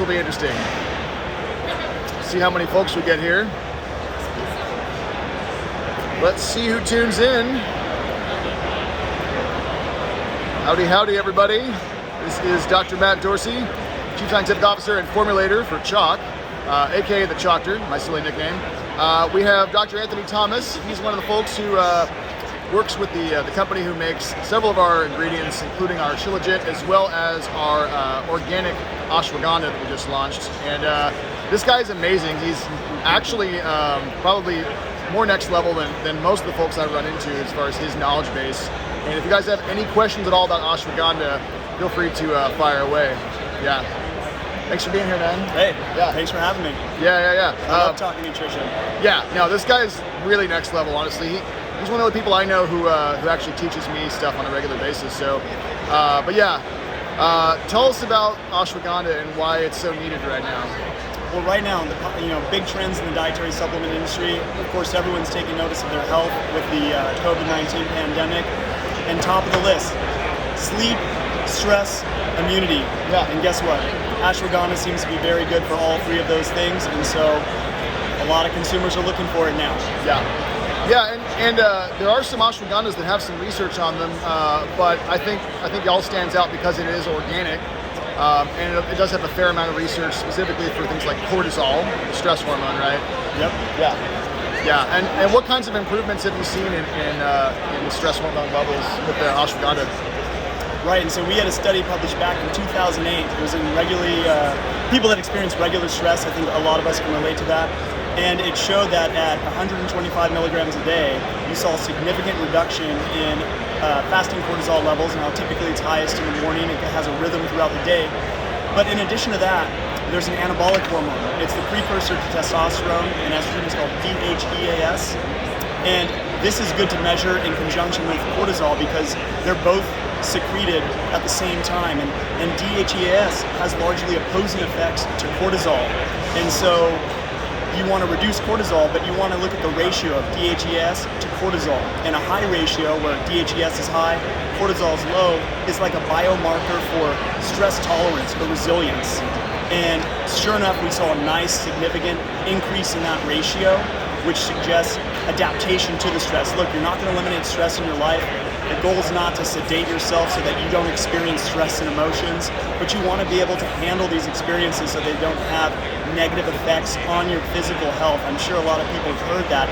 Will be interesting. See how many folks we get here. Let's see who tunes in. Howdy, howdy, everybody. This is Dr. Matt Dorsey, Chief Scientific Officer and Formulator for CHOQ, aka the Choctor, my silly nickname. We have Dr. Anthony Thomas. He's one of the folks who works with the company who makes several of our ingredients, including our Shilajit, as well as our Organic Ashwagandha that we just launched. And this guy's amazing. He's actually probably more next level than most of the folks I run into as far as his knowledge base. And if you guys have any questions at all about ashwagandha, feel free to fire away. Yeah. Thanks for being here, man. Hey, yeah. Thanks for having me. Yeah. I love talking nutrition. Yeah, no, this guy's really next level, honestly. He's one of the people I know who actually teaches me stuff on a regular basis. So, but yeah, tell us about ashwagandha and why it's so needed right now. Well, right now, big trends in the dietary supplement industry. Of course, everyone's taking notice of their health with the COVID-19 pandemic. And top of the list, sleep, stress, immunity. Yeah. And guess what? Ashwagandha seems to be very good for all three of those things, and so a lot of consumers are looking for it now. Yeah, and there are some ashwagandhas that have some research on them, but I think y'all stands out because it is organic, and it does have a fair amount of research specifically for things like cortisol, the stress hormone, right? Yep. Yeah, and what kinds of improvements have you seen in stress hormone levels with the ashwagandha? Right, and so we had a study published back in 2008. It was in people that experience regular stress. I think a lot of us can relate to that. And it showed that at 125 milligrams a day, you saw a significant reduction in fasting cortisol levels. Now, typically it's highest in the morning. It has a rhythm throughout the day. But in addition to that, there's an anabolic hormone. It's the precursor to testosterone, and estrogen is called DHEAS. And this is good to measure in conjunction with cortisol because they're both secreted at the same time. And DHEAS has largely opposing effects to cortisol. And so you want to reduce cortisol, but you want to look at the ratio of DHEAS to cortisol. And a high ratio where DHEAS is high, cortisol is low, is like a biomarker for stress tolerance or resilience. And sure enough, we saw a nice significant increase in that ratio, which suggests adaptation to the stress. Look, you're not going to eliminate stress in your life. The goal is not to sedate yourself so that you don't experience stress and emotions, but you want to be able to handle these experiences so they don't have negative effects on your physical health. I'm sure a lot of people have heard that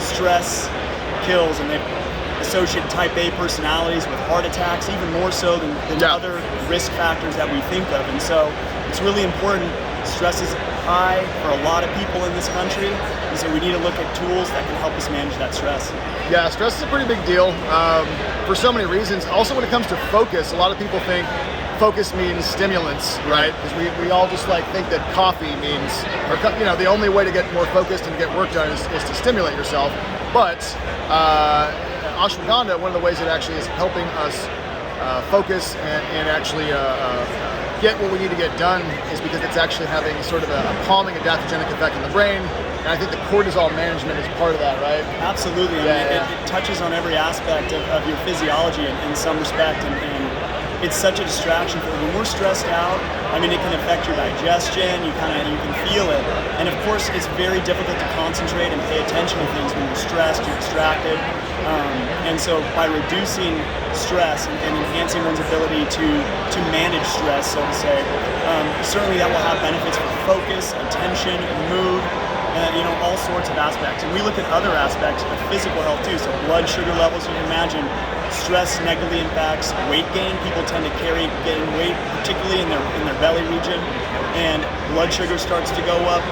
stress kills, and they associate type A personalities with heart attacks, even more so than other risk factors that we think of. And so it's really important. Stress is high for a lot of people in this country, and so we need to look at tools that can help us manage that stress. Yeah, stress is a pretty big deal for so many reasons. Also, when it comes to focus, a lot of people think focus means stimulants, right? Because we all just think that coffee means, or the only way to get more focused and to get work done is to stimulate yourself. But ashwagandha, one of the ways it actually is helping us focus and actually get what we need to get done is because it's actually having sort of a calming adaptogenic effect in the brain. And I think the cortisol management is part of that, right? Absolutely. It touches on every aspect of your physiology in some respect, and it's such a distraction. When we're stressed out, it can affect your digestion. You can feel it, and of course, it's very difficult to concentrate and pay attention to things when you're stressed. You're distracted, and so by reducing stress and enhancing one's ability to manage stress, so to say, certainly that will have benefits for focus, attention, mood. All sorts of aspects. And we look at other aspects of physical health too. So blood sugar levels, you can imagine, stress negatively impacts weight gain. People tend to gain weight, particularly in their belly region, and blood sugar starts to go up.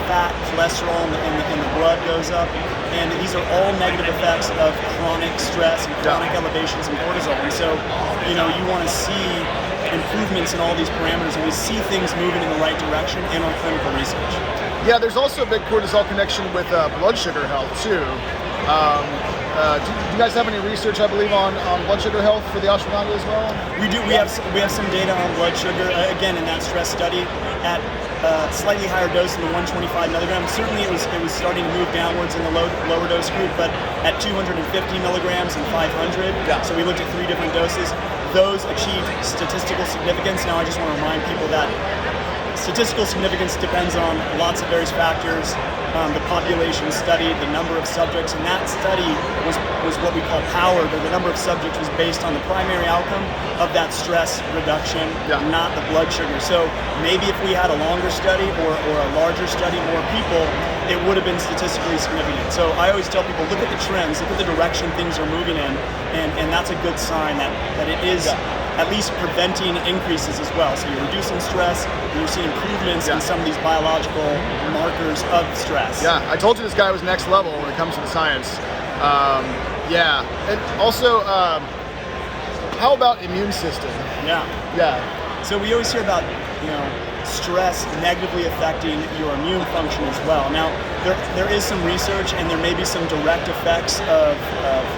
Fat, cholesterol in the blood goes up. And these are all negative effects of chronic stress and chronic elevations in cortisol. And so, you want to see improvements in all these parameters, and we see things moving in the right direction in our clinical research. Yeah, there's also a big cortisol connection with blood sugar health too. Do you guys have any research, I believe, on blood sugar health for the ashwagandha as well? We do. We have some data on blood sugar. Again, in that stress study, at slightly higher dose than the 125 milligrams. Certainly, it was starting to move downwards in the lower dose group, but at 250 milligrams and 500. So we looked at 3 different doses. Those achieved statistical significance. Now, I just want to remind people that Statistical significance depends on lots of various factors. The population studied, the number of subjects, and that study was what we call powered, or the number of subjects was based on the primary outcome of that stress reduction, not the blood sugar. So maybe if we had a longer study or a larger study, more people, it would have been statistically significant. So I always tell people, look at the trends, look at the direction things are moving in, and that's a good sign that it is at least preventing increases as well. So you're reducing stress, and you're seeing improvements in some of these biological markers of stress. Yeah, I told you this guy was next level when it comes to the science. And also, how about immune system? Yeah. So we always hear about, stress negatively affecting your immune function as well. Now, there is some research, and there may be some direct effects of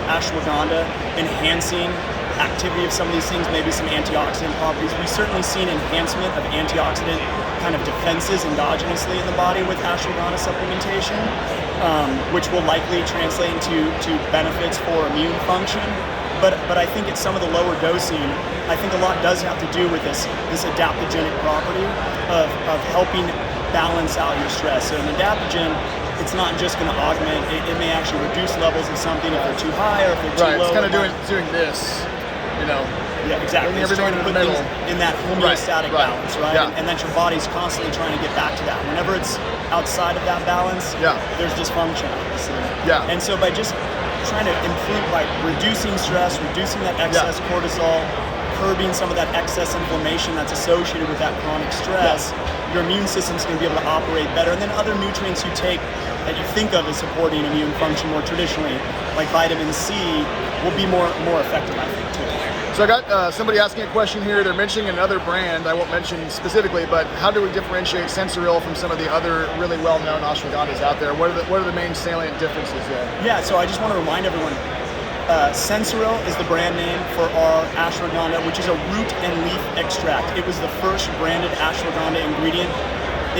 ashwagandha enhancing activity of some of these things, maybe some antioxidant properties. We've certainly seen enhancement of antioxidant kind of defenses endogenously in the body with ashwagandha supplementation, which will likely translate into benefits for immune function. But I think at some of the lower dosing, I think a lot does have to do with this adaptogenic property of helping balance out your stress. So an adaptogen, it's not just going to augment, it may actually reduce levels of something if they're too high or if they're too low. It's kind of doing this, Yeah, exactly. It's trying to put things in that homeostatic balance, right? Yeah. And that your body's constantly trying to get back to that. Whenever it's outside of that balance, there's dysfunction, obviously. Yeah. And so by just trying to improve, by reducing stress, reducing that excess cortisol, curbing some of that excess inflammation that's associated with that chronic stress, your immune system's going to be able to operate better. And then other nutrients you take that you think of as supporting immune function more traditionally, like vitamin C, will be more effective, I think, too. So I got somebody asking a question here. They're mentioning another brand. I won't mention specifically, but how do we differentiate Sensoril from some of the other really well-known ashwagandhas out there? What are the main salient differences there? Yeah, so I just want to remind everyone, Sensoril is the brand name for our ashwagandha, which is a root and leaf extract. It was the first branded ashwagandha ingredient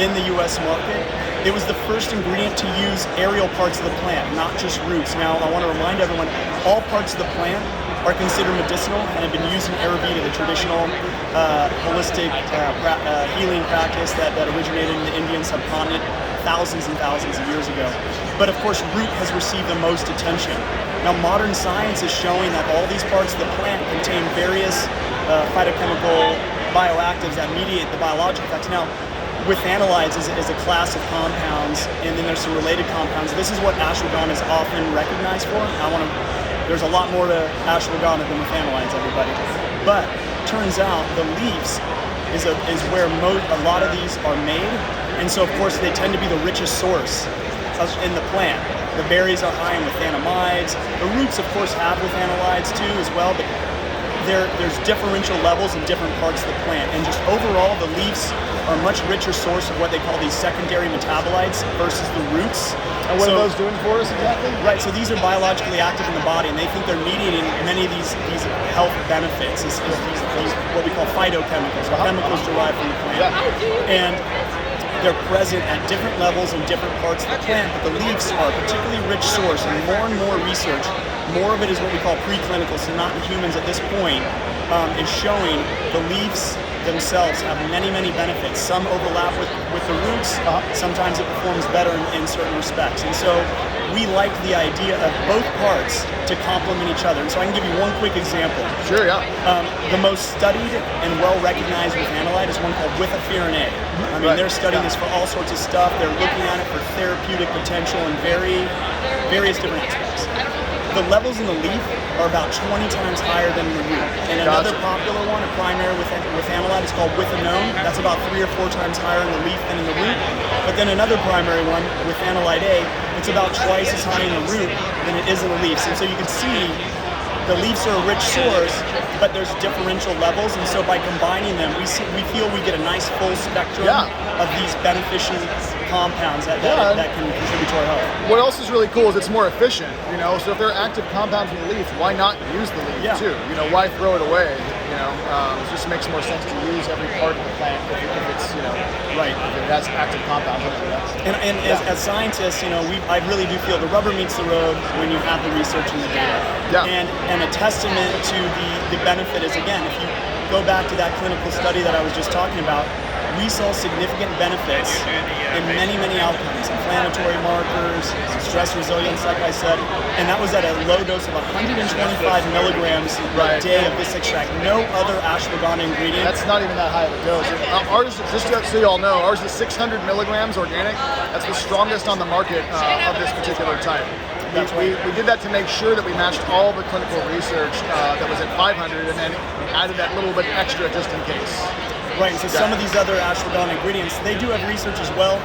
in the U.S. market. It was the first ingredient to use aerial parts of the plant, not just roots. Now, I want to remind everyone, all parts of the plant are considered medicinal and have been used in Ayurveda, the traditional holistic healing practice that originated in the Indian subcontinent thousands and thousands of years ago. But of course, root has received the most attention. Now, modern science is showing that all these parts of the plant contain various phytochemical bioactives that mediate the biological effects. Now, withanolides is a class of compounds, and then there's some related compounds. This is what ashwagandha is often recognized for. There's a lot more to ashwagandha than withanolides, everybody. But turns out the leaves is where a lot of these are made, and so of course they tend to be the richest source in the plant. The berries are high in withanamides. The roots, of course, have withanolides too as well, but there's differential levels in different parts of the plant, and just overall the leaves are a much richer source of what they call these secondary metabolites versus the roots. And what are those doing for us exactly? Right, so these are biologically active in the body, and they think they're mediating many of these health benefits, these what we call phytochemicals, chemicals derived from the plant. And they're present at different levels in different parts of the plant, but the leaves are a particularly rich source, and more research, more of it is what we call preclinical, so not in humans at this point, is showing the leaves themselves have many benefits. Some overlap with the roots. Sometimes it performs better in certain respects. And so we like the idea of both parts to complement each other. And so I can give you one quick example. Sure, yeah. The most studied and well-recognized withanolide is one called withaferin A. I mean, they're studying this for all sorts of stuff. They're looking at it for therapeutic potential in various different aspects. The levels in the leaf are about 20 times higher than in the root. And another popular one, a primary withanolide, is called withanone. That's about 3 or 4 times higher in the leaf than in the root. But then another primary one, withanolide A, it's about twice as high in the root than it is in the leaves. And so you can see the leaves are a rich source, but there's differential levels, and so by combining them, we feel we get a nice full spectrum of these beneficial compounds that can contribute to our health. What else is really cool is it's more efficient, so if there are active compounds in the leaf, why not use the leaf too? Why throw it away? It just makes more sense to use every part of the plant if it's, if it has active compounds in it. And as scientists, I really do feel the rubber meets the road when you have the research and the data. And a testament to the benefit is, again, if you go back to that clinical study that I was just talking about, we saw significant benefits in many, many outcomes, inflammatory markers, stress resilience, like I said, and that was at a low dose of 125 milligrams a day of this extract. No other ashwagandha ingredient. That's not even that high of a dose. Ours, just so you all know, ours is 600 milligrams organic. That's the strongest on the market of this particular type. We did that to make sure that we matched all the clinical research that was at 500 and then added that little bit extra just in case. Right, so some of these other ashwagandha ingredients, they do have research as well,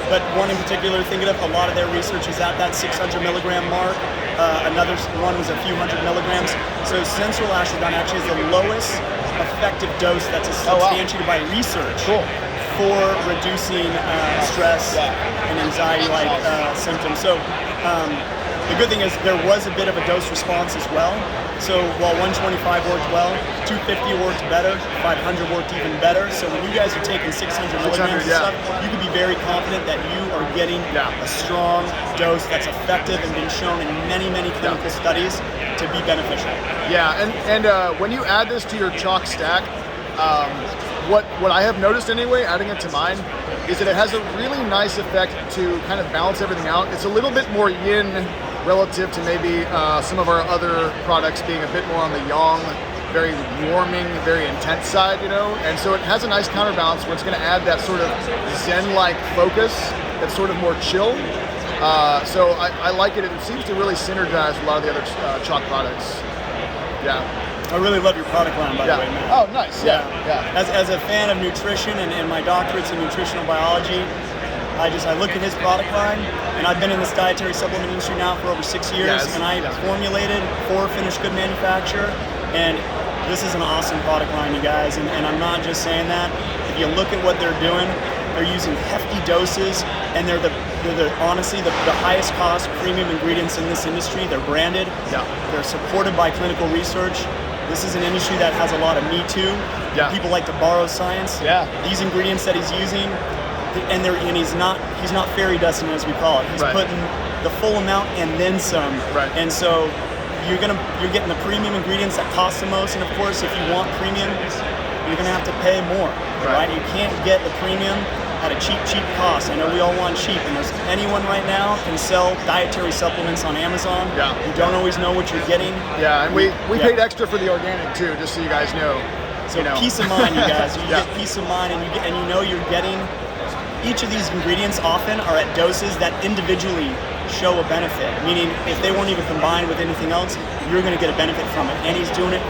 but one in particular, thinking of a lot of their research is at that 600 milligram mark. Another one was a few hundred milligrams. So sensual ashwagandha actually is the lowest effective dose that's substantiated by research for reducing stress and anxiety-like symptoms. So the good thing is there was a bit of a dose response as well. So while 125 worked well, 250 worked better, 500 worked even better. So when you guys are taking 600 milligrams of stuff, you can be very confident that you are getting a strong dose that's effective and been shown in many, many clinical studies to be beneficial. Yeah, and when you add this to your CHOQ stack, what I have noticed anyway, adding it to mine, is that it has a really nice effect to kind of balance everything out. It's a little bit more yin relative to maybe some of our other products being a bit more on the yang, very warming, very intense side, you know? And so it has a nice counterbalance where it's gonna add that sort of zen-like focus that's sort of more chill. So I like it. It seems to really synergize a lot of the other CHOQ products. Yeah. I really love your product line, by the way, man. Oh, nice. Yeah. As a fan of nutrition and my doctorate's in nutritional biology, I look at his product line, and I've been in this dietary supplement industry now for over 6 years, and I formulated for a finished good manufacturer, and this is an awesome product line, you guys, and I'm not just saying that. If you look at what they're doing, they're using hefty doses, and they're honestly the highest cost premium ingredients in this industry. They're branded. They're supported by clinical research. This is an industry that has a lot of Me Too. People like to borrow science. These ingredients that he's using, and he's not fairy dusting, as we call it. He's putting the full amount and then some. And so you're getting the premium ingredients that cost the most. And of course, if you want premium, you're gonna have to pay more. Right? You can't get the premium at a cheap cost. I know we all want cheap, and there's anyone right now can sell dietary supplements on Amazon. You don't always know what you're getting. And we paid extra for the organic too, just so you guys know. So peace of mind, you guys. You get peace of mind, and you know you're getting. Each of these ingredients often are at doses that individually show a benefit. Meaning, if they weren't even combined with anything else, you're going to get a benefit from it. And he's doing it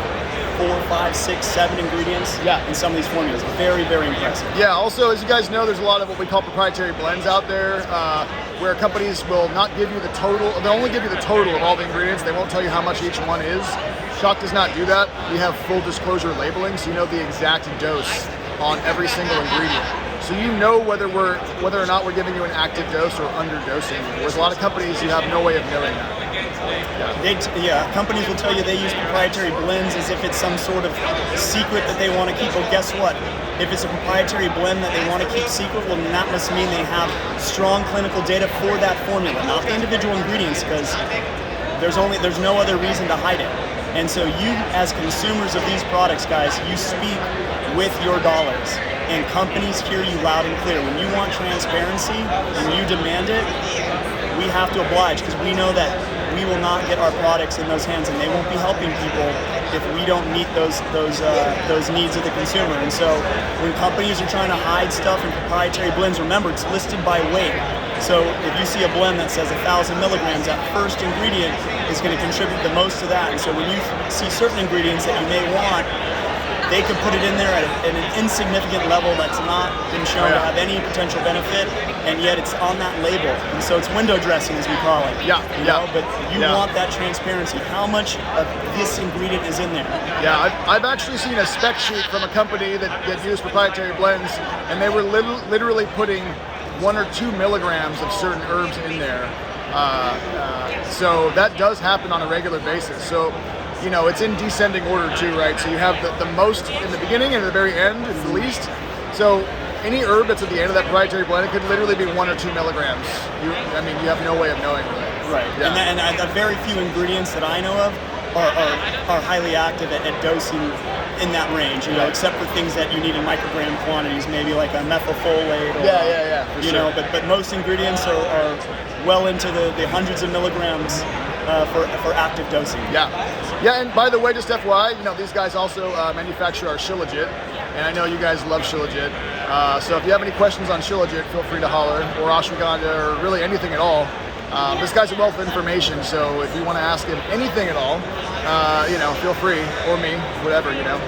4, 5, 6, 7 ingredients in some of these formulas. Very, very impressive. Also, as you guys know, there's a lot of what we call proprietary blends out there where companies will not give you the total. They'll only give you the total of all the ingredients. They won't tell you how much each one is. CHOQ does not do that. We have full disclosure labeling, so you know the exact dose on every single ingredient. So you know whether or not we're giving you an active dose or underdosing. Whereas a lot of companies, you have no way of knowing that. Companies will tell you they use proprietary blends as if it's some sort of secret that they want to keep. Well, guess what? If it's a proprietary blend that they want to keep secret, well, then that must mean they have strong clinical data for that formula, not the individual ingredients, because there's no other reason to hide it. And so you, as consumers of these products, guys, you speak with your dollars. And companies hear you loud and clear. When you want transparency and you demand it, we have to oblige, because we know that we will not get our products in those hands, and they won't be helping people if we don't meet those needs of the consumer. And so when companies are trying to hide stuff in proprietary blends, remember, it's listed by weight. So if you see a blend that says 1,000 milligrams, that first ingredient is going to contribute the most to that. And so when you see certain ingredients that you may want, they could put it in there at an insignificant level that's not been shown to have any potential benefit, and yet it's on that label. And so it's window dressing, as we call it. But you want that transparency. How much of this ingredient is in there? I've actually seen a spec sheet from a company that used proprietary blends, and they were literally putting 1 or 2 milligrams of certain herbs in there. So that does happen on a regular basis. So, you know, it's in descending order too, right? So you have the most in the beginning and at the very end is the least. So any herb that's at the end of that proprietary blend, it could literally be 1 or 2 milligrams. You have no way of knowing, really. And the very few ingredients that I know of are highly active at dosing in that range, you know, except for things that you need in microgram quantities, maybe like a methylfolate or, for you sure. know, but most ingredients are well into the hundreds of milligrams for active dosing. Yeah, and by the way, just FYI, you know, these guys also manufacture our Shilajit, and I know you guys love Shilajit. So if you have any questions on Shilajit, feel free to holler, or ashwagandha, or really anything at all. This guy's a wealth of information, so if you want to ask him anything at all, you know, feel free, or me, whatever, you know.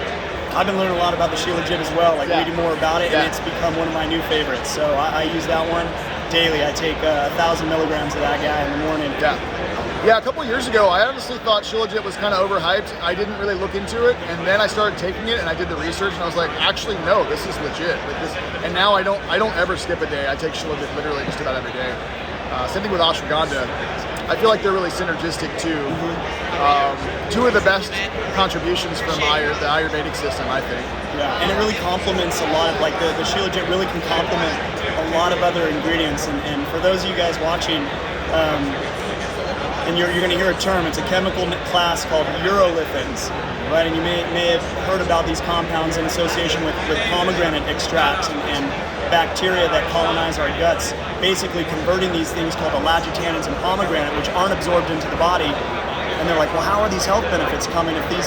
I've been learning a lot about the Shilajit as well, like reading more about it, and it's become one of my new favorites. So I use that one daily. I take 1,000 milligrams of that guy in the morning. Yeah, a couple years ago, I honestly thought Shilajit was kind of overhyped. I didn't really look into it, and then I started taking it, and I did the research, and I was like, actually, no, this is legit. Like this, and now I don't ever skip a day. I take Shilajit literally just about every day. Same thing with ashwagandha. I feel like they're really synergistic too. Two of the best contributions from the Ayurvedic system, I think. Yeah, and it really complements a lot of, like, the Shilajit really can complement a lot of other ingredients. And for those of you guys watching, and you're going to hear a term, it's a chemical class called urolithins, right? And you may have heard about these compounds in association with pomegranate extracts and bacteria that colonize our guts, basically converting these things called elagitannins and pomegranate, which aren't absorbed into the body. And they're like, well, how are these health benefits coming if these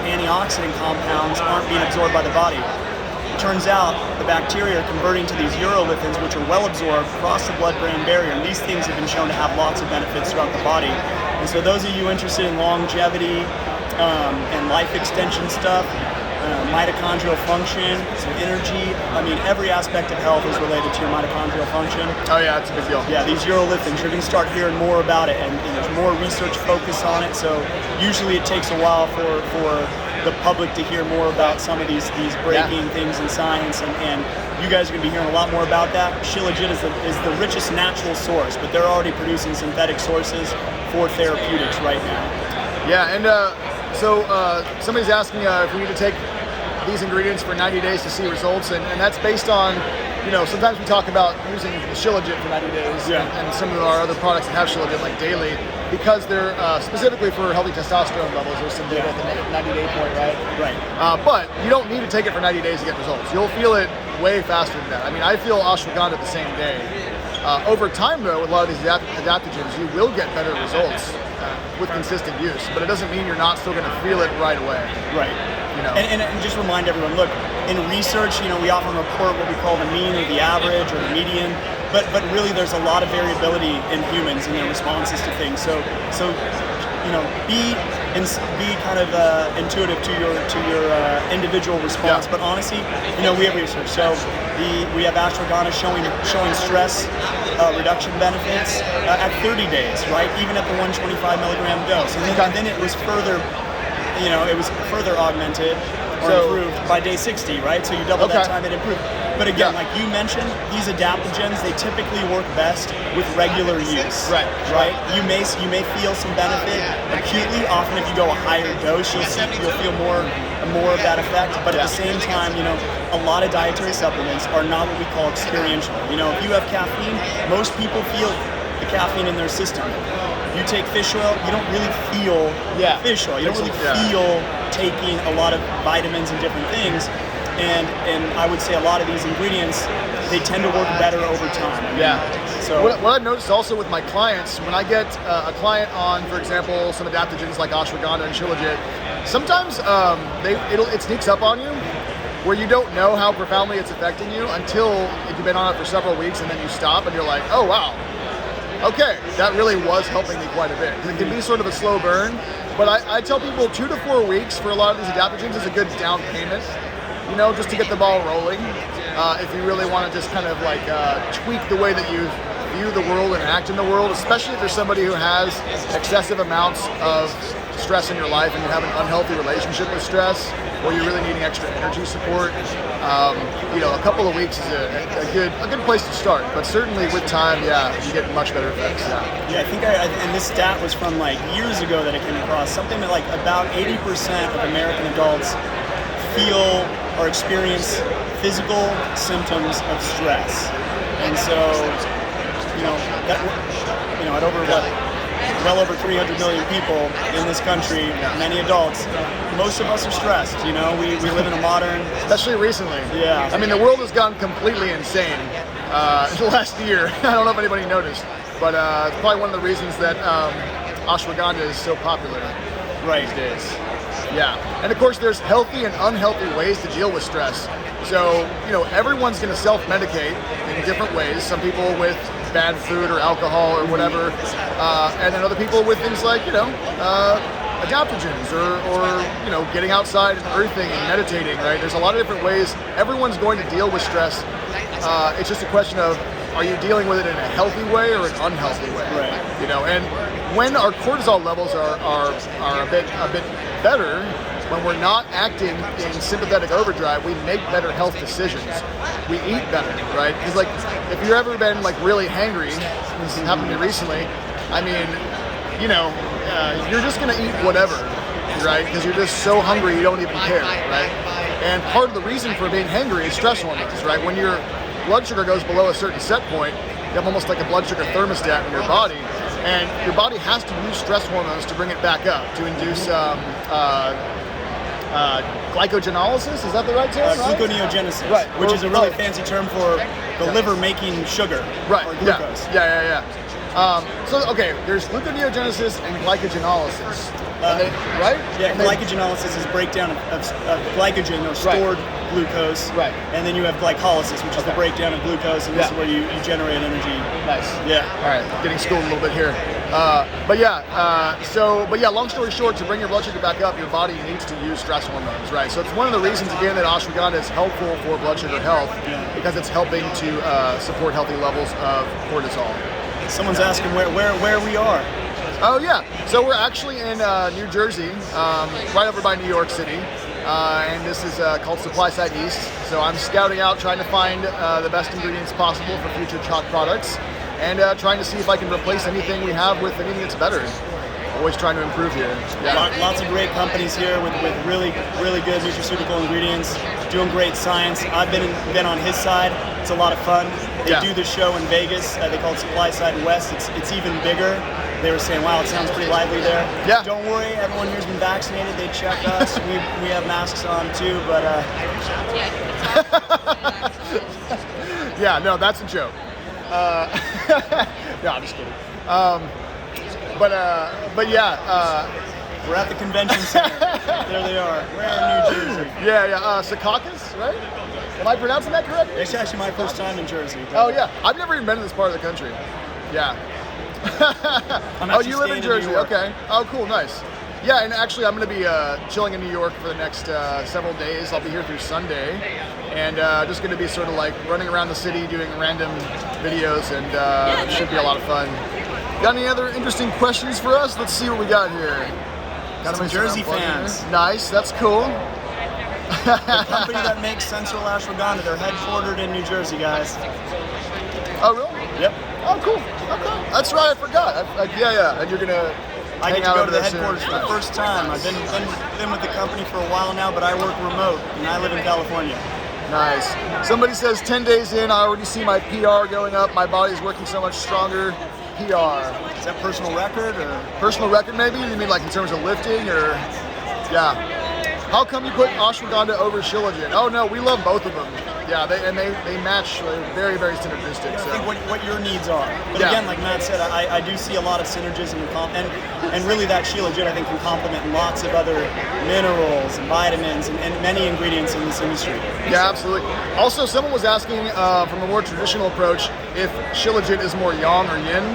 antioxidant compounds aren't being absorbed by the body? It turns out the bacteria are converting to these urolithins, which are well absorbed across the blood-brain barrier, and these things have been shown to have lots of benefits throughout the body. And so those of you interested in longevity and life extension stuff, mitochondrial function, some energy. I mean, every aspect of health is related to your mitochondrial function. Oh yeah, it's a big deal. Yeah, these urolithins, you're going to start hearing more about it, and there's more research focus on it. So usually it takes a while for the public to hear more about some of these breaking things in science, and you guys are going to be hearing a lot more about that. Shilajit is the richest natural source, but they're already producing synthetic sources for therapeutics right now. Yeah, and so somebody's asking if we need to take these ingredients for 90 days to see results, and that's based on, you know, sometimes we talk about using the Shilajit for 90 days, and some of our other products that have Shilajit, like daily, because they're specifically for healthy testosterone levels. There's some data at the 90-day point, right? Right. But you don't need to take it for 90 days to get results. You'll feel it way faster than that. I mean, I feel ashwagandha the same day. Over time, though, with a lot of these adaptogens, you will get better results with consistent use, but it doesn't mean you're not still going to feel it right away. Right. You know. And just remind everyone, look, in research, you know, we often report what we call the mean or the average or the median, but really there's a lot of variability in humans and their responses to things. So you know, be kind of intuitive to your individual response. But honestly, you know, we have research. So we have ashwagandha showing stress reduction benefits at 30 days, right? Even at the 125 milligram dose. And then it was further, you know, it was further augmented or improved by day 60, right? So you double that time, it improved. But again, like you mentioned, these adaptogens, they typically work best with regular use. Right? You may feel some benefit acutely. Often if you go a higher dose, you'll feel more of that effect. But at the same time, you know, a lot of dietary supplements are not what we call experiential. You know, if you have caffeine, most people feel the caffeine in their system. You take fish oil, you don't really feel fish oil. You don't really feel taking a lot of vitamins and different things. And I would say a lot of these ingredients, they tend to work better over time. So what I've noticed also with my clients, when I get a client on, for example, some adaptogens like ashwagandha and Shilajit, sometimes it sneaks up on you where you don't know how profoundly it's affecting you until you've been on it for several weeks, and then you stop and you're like, oh wow, okay, that really was helping me quite a bit. It can be sort of a slow burn, but I tell people 2 to 4 weeks for a lot of these adaptogens is a good down payment, you know, just to get the ball rolling. If you really want to just kind of like tweak the way that you view the world and act in the world, especially if you're somebody who has excessive amounts of stress in your life and you have an unhealthy relationship with stress, or you're really needing extra energy support, you know, a couple of weeks is a good place to start. But certainly with time, you get much better effects. I think and this stat was from like years ago that I came across, something that like about 80% of American adults feel or experience physical symptoms of stress. And so, you know, at over well over 300 million people in this country, many adults. Most of us are stressed, you know, we live in a modern... Especially recently. Yeah. I mean, the world has gone completely insane the last year. I don't know if anybody noticed, but it's probably one of the reasons that ashwagandha is so popular these days. Yeah, and of course there's healthy and unhealthy ways to deal with stress. So, you know, everyone's going to self-medicate in different ways. Some people with bad food or alcohol or whatever, and then other people with things like, you know, adaptogens or, you know, getting outside and earthing and meditating, right? There's a lot of different ways. Everyone's going to deal with stress. It's just a question of, are you dealing with it in a healthy way or an unhealthy way? Right. You know, and when our cortisol levels are a bit better, when we're not acting in sympathetic overdrive, we make better health decisions. We eat better, right? Because like, if you've ever been like really hangry, this happened to me recently, I mean, you know, you're just gonna eat whatever, right? Because you're just so hungry you don't even care, right? And part of the reason for being hangry is stress hormones, right? When your blood sugar goes below a certain set point, you have almost like a blood sugar thermostat in your body, and your body has to use stress hormones to bring it back up, to induce glycogenolysis, is that the right term? Gluconeogenesis, right, which is a really fancy term for the liver making sugar, right? Or glucose. Yeah. So okay, there's gluconeogenesis and glycogenolysis, right? Yeah, glycogenolysis is breakdown of glycogen or stored glucose, right? And then you have glycolysis, which is the breakdown of glucose, and this is where you generate energy. Nice. Yeah. All right, getting schooled a little bit here. Long story short, to bring your blood sugar back up, your body needs to use stress hormones, right? So it's one of the reasons, again, that ashwagandha is helpful for blood sugar health, because it's helping to support healthy levels of cortisol. Someone's asking where we are. Oh yeah, so we're actually in New Jersey, right over by New York City, and this is called Supply Side East. So I'm scouting out, trying to find the best ingredients possible for future CHOQ products, and trying to see if I can replace anything we have with anything that's better. Always trying to improve here. Yeah. Lots of great companies here with really good nutraceutical ingredients, doing great science. I've been on his side. It's a lot of fun. They do the show in Vegas. They call it Supply Side West. It's even bigger. They were saying, wow, it sounds pretty lively there. Yeah. Don't worry, everyone here's been vaccinated. They check us. we have masks on too, but yeah, no, that's a joke. No, I'm just kidding. But yeah, we're at the convention center. There they are. We're in New Jersey. Yeah. Secaucus, right? Am I pronouncing that correctly? It's actually my first time in Jersey. Oh yeah, I've never even been to this part of the country. Yeah. Oh, you live in Jersey? Okay. Oh, cool, nice. Yeah, and actually, I'm going to be chilling in New York for the next several days. I'll be here through Sunday, and just going to be sort of like running around the city doing random videos, and it should be a lot of fun. Got any other interesting questions for us? Let's see what we got here. Got some Jersey fans. Nice, that's cool. The company that makes Sensual Ashwagandha, they're headquartered in New Jersey, guys. Oh, really? Yep. Oh, cool. Okay. That's right, I forgot. Yeah. And you're going to I get to go to the headquarters for the first time. I've been with the company for a while now, but I work remote, and I live in California. Nice. Somebody says 10 days in, I already see my PR going up. My body's working so much stronger. PR. Is that personal record or? Personal record, maybe? You mean like in terms of lifting or? Yeah. How come you put ashwagandha over Shilajit? Oh no, we love both of them. Yeah, they match. They're very, very synergistic. I think what your needs are. But again, like Matt said, I do see a lot of synergism and really that Shilajit I think can complement lots of other minerals and vitamins and many ingredients in this industry. Yeah, absolutely. Also, someone was asking from a more traditional approach if Shilajit is more yang or yin,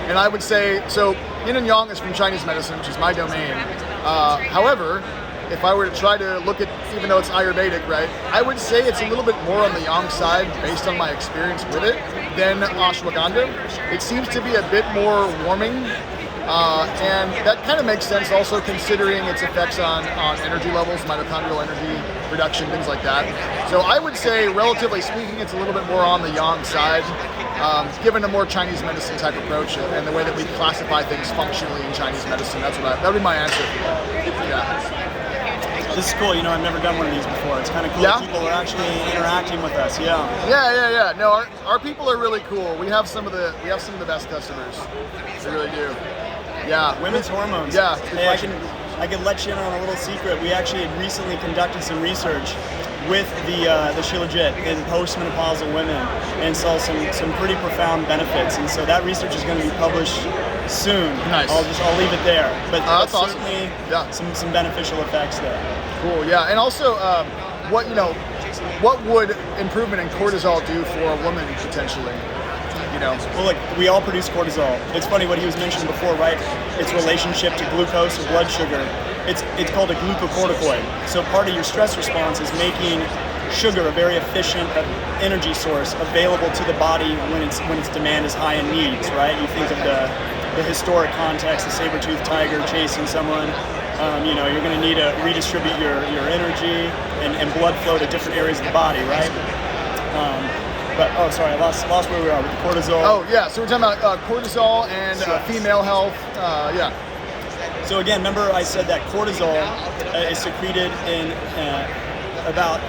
and I would say so. Yin and yang is from Chinese medicine, which is my domain. However, if I were to try to look at, even though it's Ayurvedic, right, I would say it's a little bit more on the yang side based on my experience with it than ashwagandha. It seems to be a bit more warming, and that kind of makes sense also considering its effects on energy levels, mitochondrial energy production, things like that. So I would say, relatively speaking, it's a little bit more on the yang side, given a more Chinese medicine type approach and the way that we classify things functionally in Chinese medicine. That would be my answer. Yeah. This is cool. I've never done one of these before. It's kind of cool. People are actually interacting with us. Yeah. No, our people are really cool. We have some of the best customers. We really do. Yeah. Women's hormones. Yeah. Hey, I can let you in on a little secret. We actually had recently conducted some research with the Shilajit in postmenopausal women and saw some pretty profound benefits. And so that research is going to be published soon. Nice. I'll leave it there. But that's awesome. certainly Yeah. some beneficial effects there. Cool. Yeah. And also, what would improvement in cortisol do for a woman potentially? Well, look, we all produce cortisol. It's funny what he was mentioning before, right? Its relationship to glucose or blood sugar. It's called a glucocorticoid. So part of your stress response is making sugar, a very efficient energy source, available to the body when its demand is high and needs, right? You think of the historic context, the saber-toothed tiger chasing someone. You're going to need to redistribute your energy and blood flow to different areas of the body, right? I lost where we are with the cortisol. Oh, yeah. So we're talking about cortisol and female health. Yeah. So again, remember I said that cortisol is secreted in about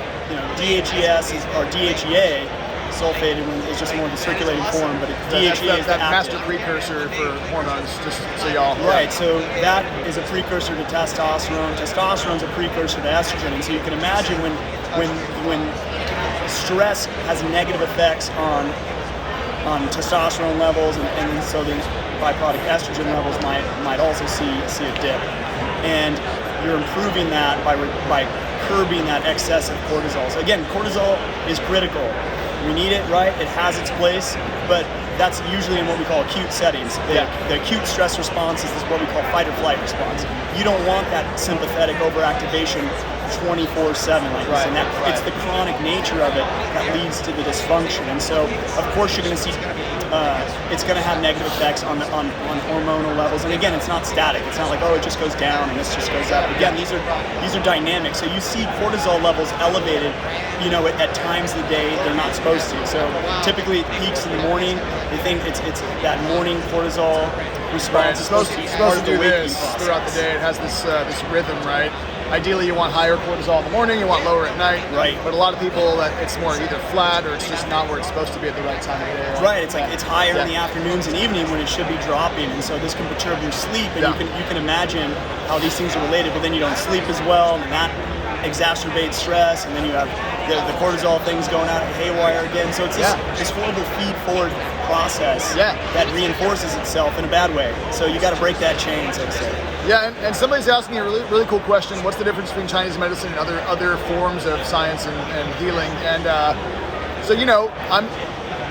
DHES or DHEA. Sulfated is just more the circulating form, but DHEA is that active. master precursor for hormones. Just so y'all. Right. So that is a precursor to testosterone. Testosterone is a precursor to estrogen, and so you can imagine when stress has negative effects on testosterone levels, and so the byproduct estrogen levels might also see a dip, and you're improving that by curbing that excessive cortisol. So again, cortisol is critical. We need it, right? It has its place, but that's usually in what we call acute settings. The acute stress response is what we call fight or flight response. You don't want that sympathetic overactivation 24/7 like this, and it's the chronic nature of it that leads to the dysfunction. And so, of course, you're going to see it's going to have negative effects on hormonal levels. And again, it's not static. It's not like, oh, it just goes down and this just goes up. Again, these are dynamic. So you see cortisol levels elevated, at times of the day they're not supposed to. So typically it peaks in the morning. They think it's that morning cortisol response. It's supposed to do this throughout the day. It has this rhythm, right? Ideally, you want higher cortisol in the morning, you want lower at night. Right. But a lot of people, it's more either flat or it's just not where it's supposed to be at the right time of day. Right. It's like it's higher in the afternoons and evening when it should be dropping, and so this can perturb your sleep. And you can imagine how these things are related. But then you don't sleep as well, and that exacerbates stress. And then you have the cortisol things going out haywire again. So it's this horrible feed-forward process that reinforces itself in a bad way. So you got to break that chain, so to say. Yeah, and somebody's asking a really, really cool question. What's the difference between Chinese medicine and other forms of science and healing? And so, I'm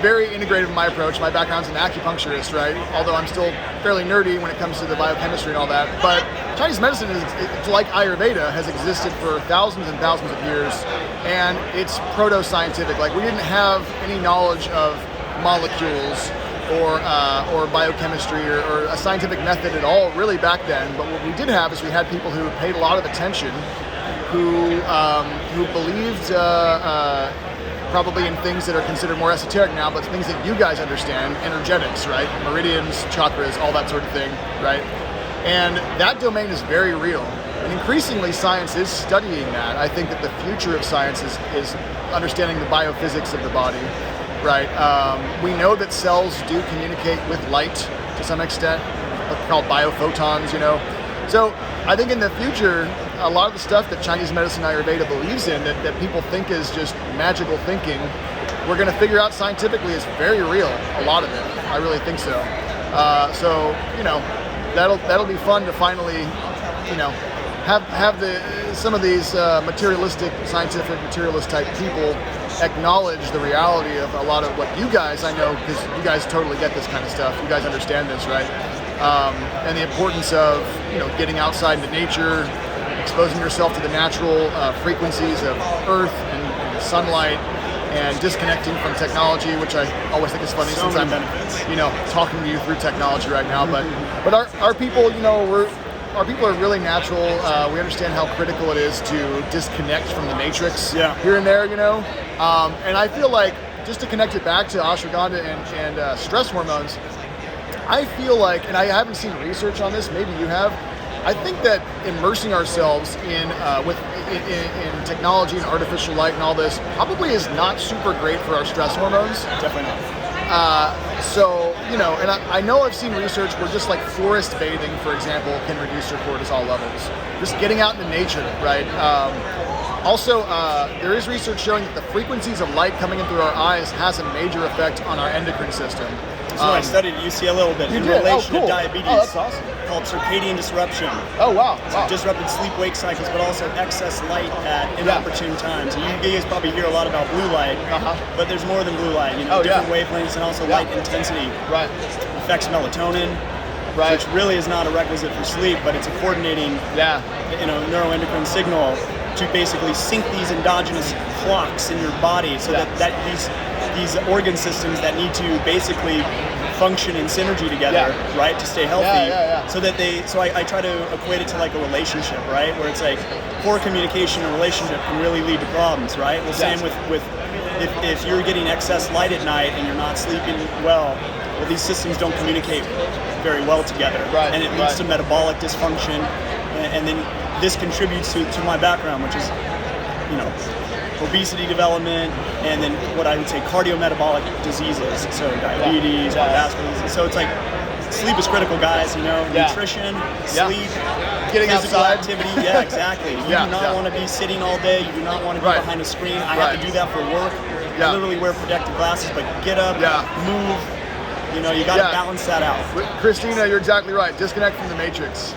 very integrated in my approach. My background's an acupuncturist, right? Although I'm still fairly nerdy when it comes to the biochemistry and all that. But Chinese medicine it's like Ayurveda, has existed for thousands and thousands of years, and it's proto-scientific. Like, we didn't have any knowledge of molecules or biochemistry or a scientific method at all really back then. But what we did have is we had people who paid a lot of attention, who believed probably in things that are considered more esoteric now, but things that you guys understand, energetics, right? Meridians, chakras, all that sort of thing, right? And that domain is very real. And increasingly science is studying that. I think that the future of science is understanding the biophysics of the body. Right. We know that cells do communicate with light to some extent, called biophotons, So I think in the future, a lot of the stuff that Chinese medicine Ayurveda believes in, that people think is just magical thinking, we're going to figure out scientifically is very real. A lot of it. I really think so. That'll be fun to finally, have some of these scientific materialist type people acknowledge the reality of a lot of what you guys, I know, because you guys totally get this kind of stuff. You guys understand this, right? And the importance of, getting outside into nature, exposing yourself to the natural frequencies of earth and sunlight, and disconnecting from technology, which I always think is funny since I'm, talking to you through technology right now. But our people, our people are really natural. We understand how critical it is to disconnect from the matrix here and there, And I feel like, just to connect it back to ashwagandha and stress hormones, I feel like, and I haven't seen research on this, maybe you have, I think that immersing ourselves in technology and artificial light and all this probably is not super great for our stress hormones. Definitely not. So, and I know I've seen research where just like forest bathing, for example, can reduce your cortisol levels. Just getting out into nature, right? Also, there is research showing that the frequencies of light coming in through our eyes has a major effect on our endocrine system. So I studied at UC a little bit in relation to diabetes. Oh, that's awesome. Called circadian disruption. Oh, wow. So disrupted sleep-wake cycles, but also excess light at inopportune times. And you guys probably hear a lot about blue light, but there's more than blue light. Different wavelengths and also light intensity. Right. Affects melatonin, which really is not a requisite for sleep, but it's a coordinating, neuroendocrine signal to basically sync these endogenous clocks in your body, so that these organ systems that need to basically function in synergy together, right, to stay healthy. So I try to equate it to like a relationship, right, where it's like poor communication in a relationship can really lead to problems, right? Well, same with if you're getting excess light at night and you're not sleeping well, these systems don't communicate very well together, and it leads to metabolic dysfunction, and then this contributes to my background, which is, obesity development, and then what I would say cardiometabolic diseases, so diabetes, cardiovascular disease. So it's like sleep is critical, guys. Nutrition, sleep, getting physical outside, activity. Yeah, exactly. You do not want to be sitting all day. You do not want to be behind a screen. I have to do that for work. I literally wear protective glasses, but get up, move. You got to balance that out. Christina, you're exactly right. Disconnect from the matrix.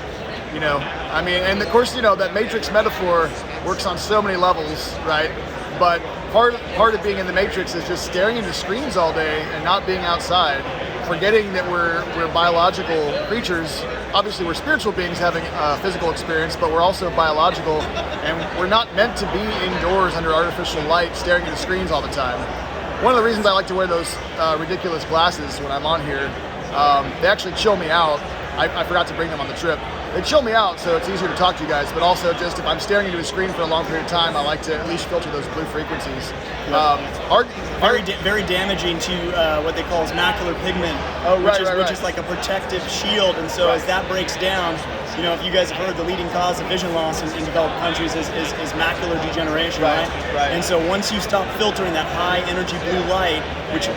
And of course, that matrix metaphor works on so many levels, right? But part of being in the matrix is just staring into screens all day and not being outside, forgetting that we're biological creatures. Obviously, we're spiritual beings having a physical experience, but we're also biological, and we're not meant to be indoors under artificial light, staring into screens all the time. One of the reasons I like to wear those ridiculous glasses when I'm on here, they actually chill me out. I forgot to bring them on the trip. They chill me out, so it's easier to talk to you guys, but also just if I'm staring into a screen for a long period of time, I like to at least filter those blue frequencies. Very damaging to what they call macular pigment, which is like a protective shield, and so as that breaks down, if you guys have heard, the leading cause of vision loss in developed countries is macular degeneration, right? And so once you stop filtering that high energy blue light,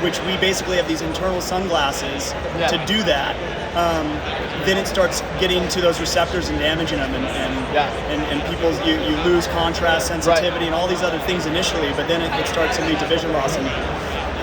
which we basically have these internal sunglasses to do that, then it starts getting to those receptors and damaging them, and people, you lose contrast sensitivity and all these other things initially, but then it starts to lead to vision loss, and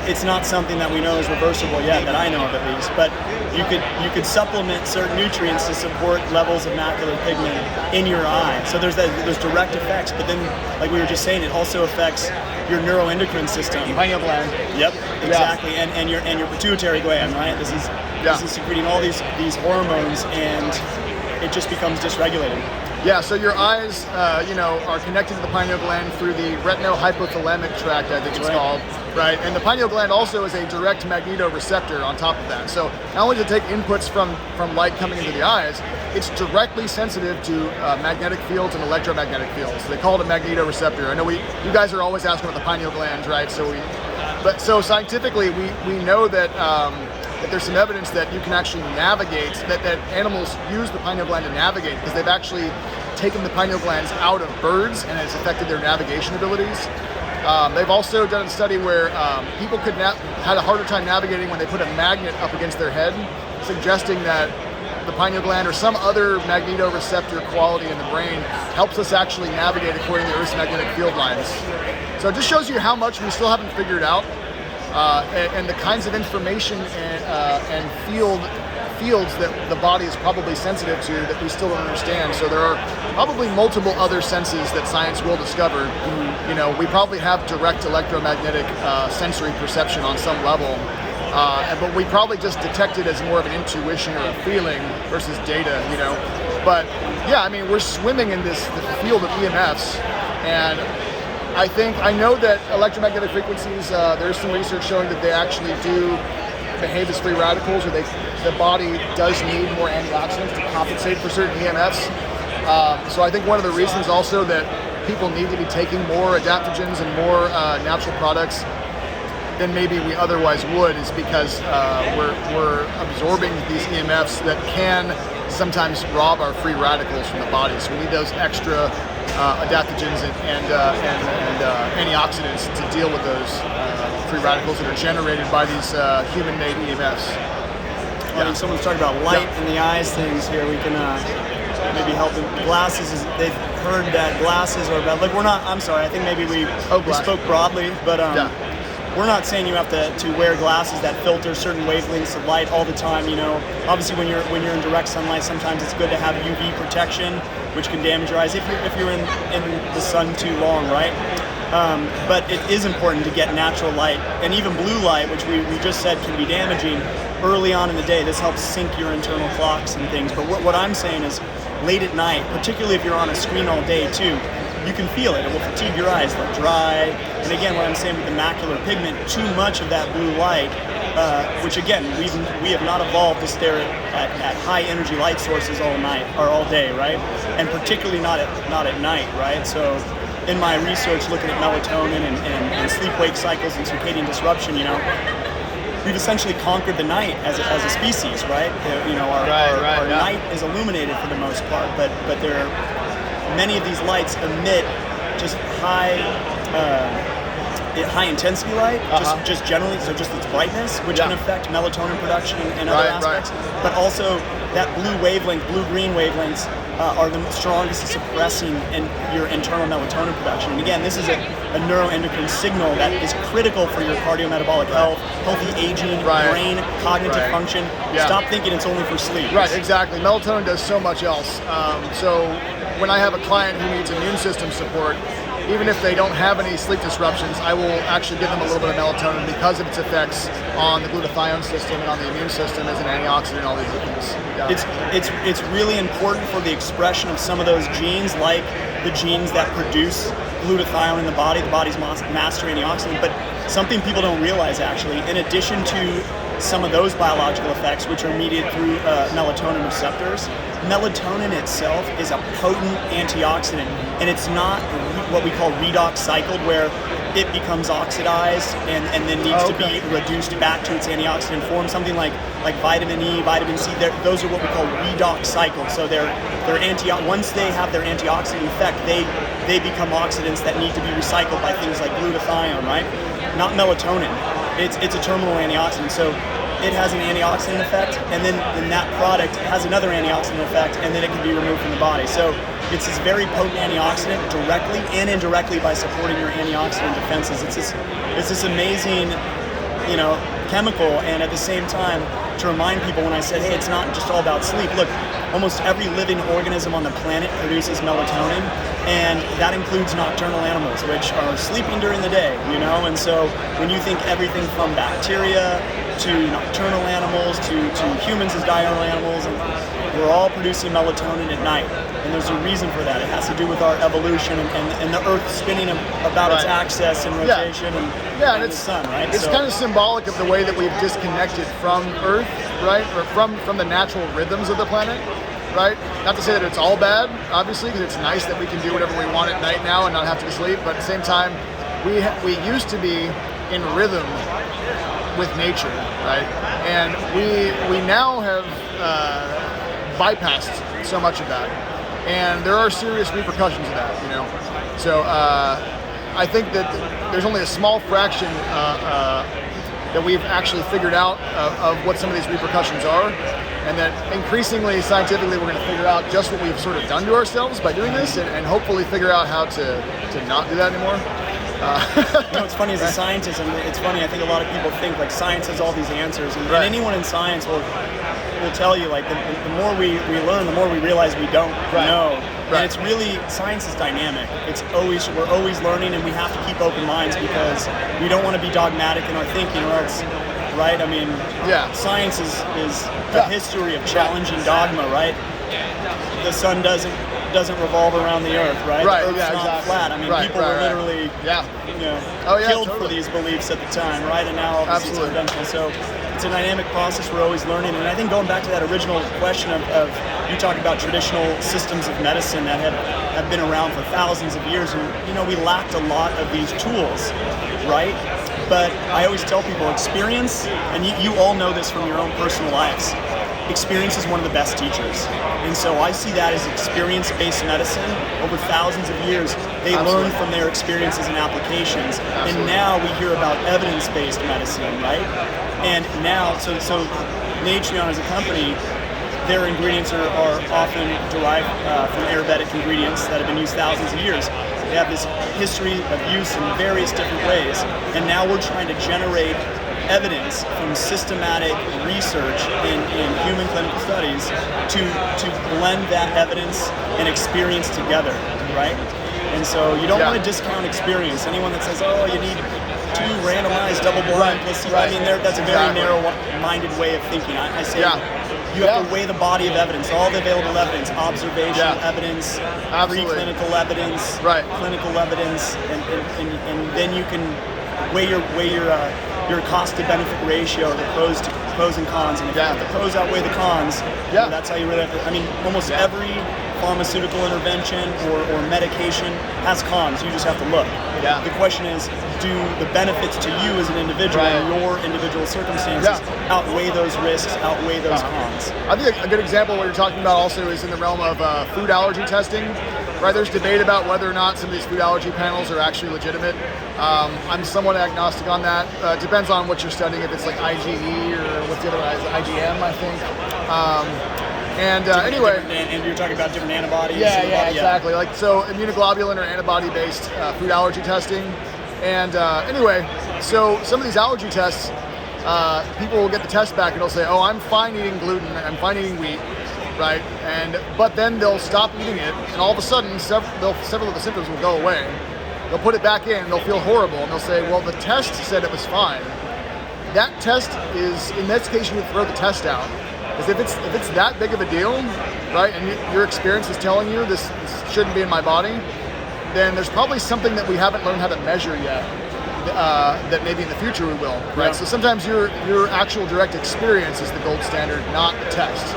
it's not something that we know is reversible yet, that I know of at least, but you could supplement certain nutrients to support levels of macular pigment in your eye. So there's direct effects, but then, like we were just saying, it also affects your neuroendocrine system. Pineal gland. Yep, exactly, and your pituitary gland, right? This is secreting all these hormones, and it just becomes dysregulated. Yeah, so your eyes, are connected to the pineal gland through the retinohypothalamic tract, I think it's called, right? And the pineal gland also is a direct magnetoreceptor on top of that. So not only does it take inputs from light coming into the eyes, it's directly sensitive to magnetic fields and electromagnetic fields. They call it a magnetoreceptor. I know you guys are always asking about the pineal glands, right? So scientifically, we know that there's some evidence that you can actually navigate, that animals use the pineal gland to navigate, because they've actually taken the pineal glands out of birds and it's affected their navigation abilities. They've also done a study where people had a harder time navigating when they put a magnet up against their head, suggesting that the pineal gland or some other magnetoreceptor quality in the brain helps us actually navigate according to Earth's magnetic field lines. So it just shows you how much we still haven't figured out. And the kinds of information and fields that the body is probably sensitive to that we still don't understand. So there are probably multiple other senses that science will discover. We probably have direct electromagnetic sensory perception on some level, but we probably just detect it as more of an intuition or a feeling versus data. But yeah, we're swimming in the field of EMFs, and I know that electromagnetic frequencies, there's some research showing that they actually do behave as free radicals, or the body does need more antioxidants to compensate for certain EMFs. So I think one of the reasons also that people need to be taking more adaptogens and more natural products than maybe we otherwise would is because we're absorbing these EMFs that can sometimes rob our free radicals from the body. So we need those extra adaptogens and antioxidants to deal with those free radicals that are generated by these human-made EMFs. I think someone's talking about light in the eyes things here. We can maybe help them. Glasses, they've heard that glasses are bad. Like I'm sorry, I think maybe we spoke broadly, but we're not saying you have to wear glasses that filter certain wavelengths of light all the time. Obviously when you're in direct sunlight, sometimes it's good to have UV protection, which can damage your eyes if you're in the sun too long, right? But it is important to get natural light, and even blue light, which we just said can be damaging early on in the day. This helps sync your internal clocks and things. But what I'm saying is late at night, particularly if you're on a screen all day too, you can feel it. It will fatigue your eyes, they'll dry. And again, what I'm saying with the macular pigment, too much of that blue light, which again, we have not evolved to stare at high energy light sources all night or all day, right? And particularly not at night, right? So in my research looking at melatonin and sleep-wake cycles and circadian disruption, we've essentially conquered the night as a species, right? Our night is illuminated for the most part, but many of these lights emit just high intensity light, just generally, so just its brightness, which can affect melatonin production and other aspects. But also that blue-green wavelengths are the strongest at suppressing your internal melatonin production. And again, this is a neuroendocrine signal that is critical for your cardiometabolic health, healthy aging, brain, cognitive function. Stop thinking it's only for sleep. Right, exactly. Melatonin does so much else. So when I have a client who needs immune system support, even if they don't have any sleep disruptions, I will actually give them a little bit of melatonin because of its effects on the glutathione system and on the immune system as an antioxidant and all these other things. It's really important for the expression of some of those genes, like the genes that produce glutathione in the body's master antioxidant. But something people don't realize actually, in addition to some of those biological effects, which are mediated through melatonin receptors, melatonin itself is a potent antioxidant, and it's not what we call redox cycled, where it becomes oxidized and then needs to be reduced back to its antioxidant form. Something like vitamin E, vitamin C, those are what we call redox cycled. So once they have their antioxidant effect, they become oxidants that need to be recycled by things like glutathione, right? Not melatonin. It's a terminal antioxidant. So it has an antioxidant effect, and then that product has another antioxidant effect, and then it can be removed from the body. So it's this very potent antioxidant directly and indirectly by supporting your antioxidant defenses. It's this amazing, chemical, and at the same time, to remind people when I said, hey, it's not just all about sleep. Look, almost every living organism on the planet produces melatonin, and that includes nocturnal animals, which are sleeping during the day, and so when you think everything from bacteria to nocturnal animals to humans as diurnal animals, and we're all producing melatonin at night, and there's a reason for that. It has to do with our evolution and the Earth spinning about its axis and rotation and it's the sun, right? It's kind of symbolic of the way that we've disconnected from Earth, right, or from the natural rhythms of the planet, right? Not to say that it's all bad, obviously, because it's nice that we can do whatever we want at night now and not have to sleep, but at the same time, we used to be in rhythm with nature, right? And we now have bypassed so much of that, and there are serious repercussions of that, So I think that there's only a small fraction that we've actually figured out of what some of these repercussions are, and that increasingly scientifically we're going to figure out just what we've sort of done to ourselves by doing this, and hopefully figure out how to not do that anymore. What's funny as a scientist, and it's funny, I think a lot of people think like science has all these answers, and anyone in science will tell you like the more we learn, the more we realize we don't know. And it's really, science is dynamic. We're always learning, and we have to keep open minds because we don't want to be dogmatic in our thinking, or else, right? I mean, science is a history of challenging dogma, right? The sun doesn't revolve around the Earth, right? The Earth's not flat. I mean, people were literally killed for these beliefs at the time, right? And now obviously it's conventional. So it's a dynamic process. We're always learning. And I think going back to that original question of you talk about traditional systems of medicine that have been around for thousands of years, and we lacked a lot of these tools, right? But I always tell people experience, and you all know this from your own personal lives. experience is one of the best teachers. And so I see that as experience-based medicine. Over thousands of years, they learn from their experiences and applications. And now we hear about evidence-based medicine, right? And now, so Natreon as a company, their ingredients are often derived from Ayurvedic ingredients that have been used thousands of years. They have this history of use in various different ways, and now we're trying to generate evidence from systematic research in human clinical studies to blend that evidence and experience together, right? And so you don't want to discount experience. Anyone that says, oh, you need 2 randomized double-blind placebo, I mean, that's a very narrow-minded way of thinking. I say you have to weigh the body of evidence, all the available evidence, observational evidence, preclinical evidence, clinical evidence, and then you can weigh your cost to benefit ratio, the pros and cons, and if the pros outweigh the cons, that's how you really have to. I mean, almost every pharmaceutical intervention or medication has cons. You just have to look. The question is, do the benefits to you as an individual in your individual circumstances outweigh those risks, outweigh those cons? I think a good example of what you're talking about also is in the realm of food allergy testing. Right, there's debate about whether or not some of these food allergy panels are actually legitimate. I'm somewhat agnostic on that. It depends on what you're studying, if it's like IgE or what's the other one, IgM, I think. Anyway, and you're talking about different antibodies. Yeah, exactly. Like so, immunoglobulin or antibody-based food allergy testing. And anyway, so some of these allergy tests, people will get the test back and they'll say, "Oh, I'm fine eating gluten. I'm fine eating wheat." Right, but then they'll stop eating it, and all of a sudden, several of the symptoms will go away. They'll put it back in, they'll feel horrible, and they'll say, "Well, the test said it was fine." That test is, in this case, you would throw the test out, because if it's that big of a deal, right, and your experience is telling you this shouldn't be in my body, then there's probably something that we haven't learned how to measure yet. That maybe in the future we will, right? So sometimes your actual direct experience is the gold standard, not the test.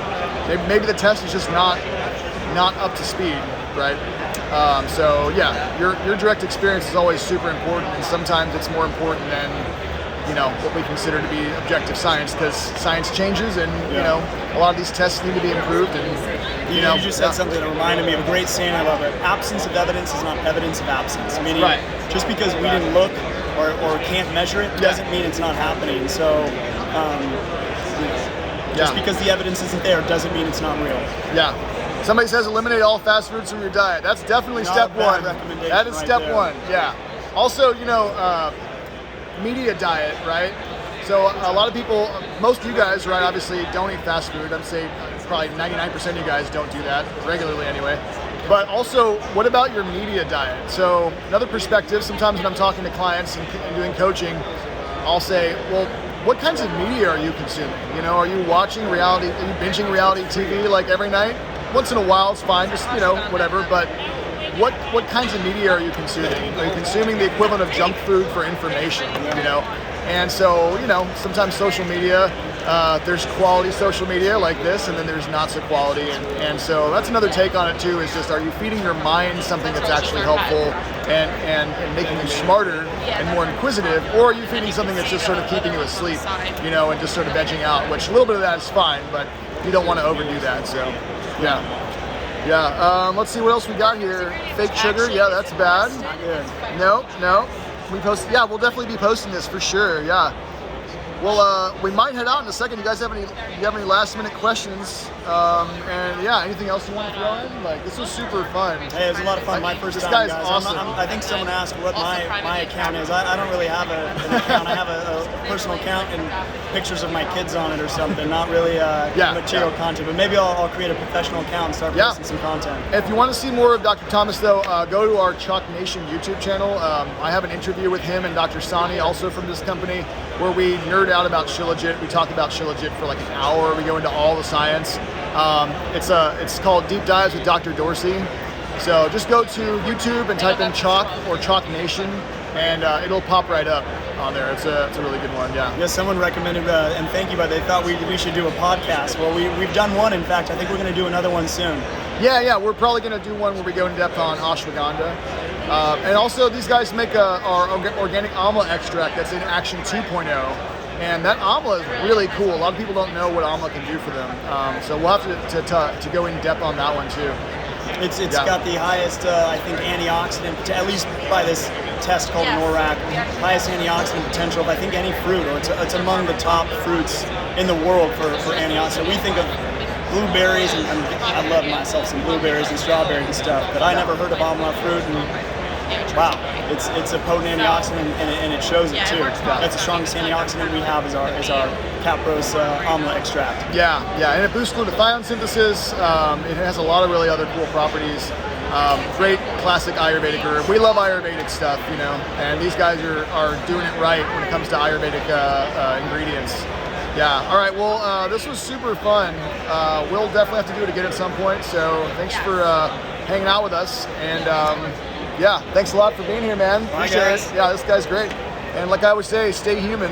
Maybe the test is just not up to speed, right? So yeah, your direct experience is always super important, and sometimes it's more important than what we consider to be objective science, because science changes, and a lot of these tests need to be improved. And you just said something that reminded me of a great saying I love it: absence of evidence is not evidence of absence. Meaning, just because we didn't look or can't measure it doesn't mean it's not happening. So. Just because the evidence isn't there doesn't mean it's not real. Somebody says eliminate all fast foods from your diet. That's definitely step one. That is step one. Also, media diet, right? So a lot of people, most of you guys, right, obviously don't eat fast food. I'm saying probably 99% of you guys don't do that regularly anyway. But also, what about your media diet? So another perspective, sometimes when I'm talking to clients and doing coaching, I'll say, well, what kinds of media are you consuming? Are you watching reality? Are you binging reality TV like every night? Once in a while, it's fine, just whatever. But what kinds of media are you consuming? Are you consuming the equivalent of junk food for information? And so sometimes social media, there's quality social media like this, and then there's not so quality. And so that's another take on it too. Is just, are you feeding your mind something that's actually helpful and making you smarter and more inquisitive, or are you feeding something that's just sort of keeping you asleep, and just sort of vegging out? Which a little bit of that is fine, but you don't want to overdo that. So, let's see what else we got here. Fake sugar, that's bad. Not good. No. We post. We'll definitely be posting this for sure. Well, we might head out in a second. You guys have any last minute questions? Anything else you want to throw in? Like, this was super fun. Hey, it was a lot of fun. My first time, guys. Guys. Awesome. I think someone asked what my account is. I don't really have an account. I have a personal account and pictures of my kids on it or something. Not really material content, but maybe I'll create a professional account and start posting some content. If you want to see more of Dr. Thomas, though, go to our CHOQ Nation YouTube channel. I have an interview with him and Dr. Sani, also from this company, where we nerd out about Shilajit. We talk about Shilajit for like an hour. We go into all the science. It's called Deep Dives with Dr. Dorsey. So just go to YouTube and type in CHOQ or CHOQ Nation, and it'll pop right up on there. It's a really good one. Yes, someone recommended, and thank you, but they thought we should do a podcast. Well, we've done one. In fact, I think we're going to do another one soon. We're probably going to do one where we go in depth on ashwagandha. And also, these guys make our organic amla extract that's in Action 2.0. And that amla is really cool. A lot of people don't know what amla can do for them. So we'll have to go in depth on that one too. It's got the highest, I think, antioxidant, at least by this test called NORAC, highest antioxidant potential of I think any fruit, or it's among the top fruits in the world for antioxidant. We think of blueberries, and I love myself some blueberries and strawberries and stuff, but I never heard of amla fruit, and wow, it's a potent antioxidant, and it shows it too. That's the strongest antioxidant we have is our Capros amla extract. Yeah, and it boosts glutathione synthesis. It has a lot of really other cool properties. Great classic Ayurvedic herb. We love Ayurvedic stuff, you know, and these guys are doing it right when it comes to Ayurvedic ingredients. Yeah, all right, well, this was super fun. We'll definitely have to do it again at some point, so thanks for hanging out with us, and yeah, thanks a lot for being here, man. Bye, Appreciate guys. it. Yeah, this guy's great. And like I would say, stay human.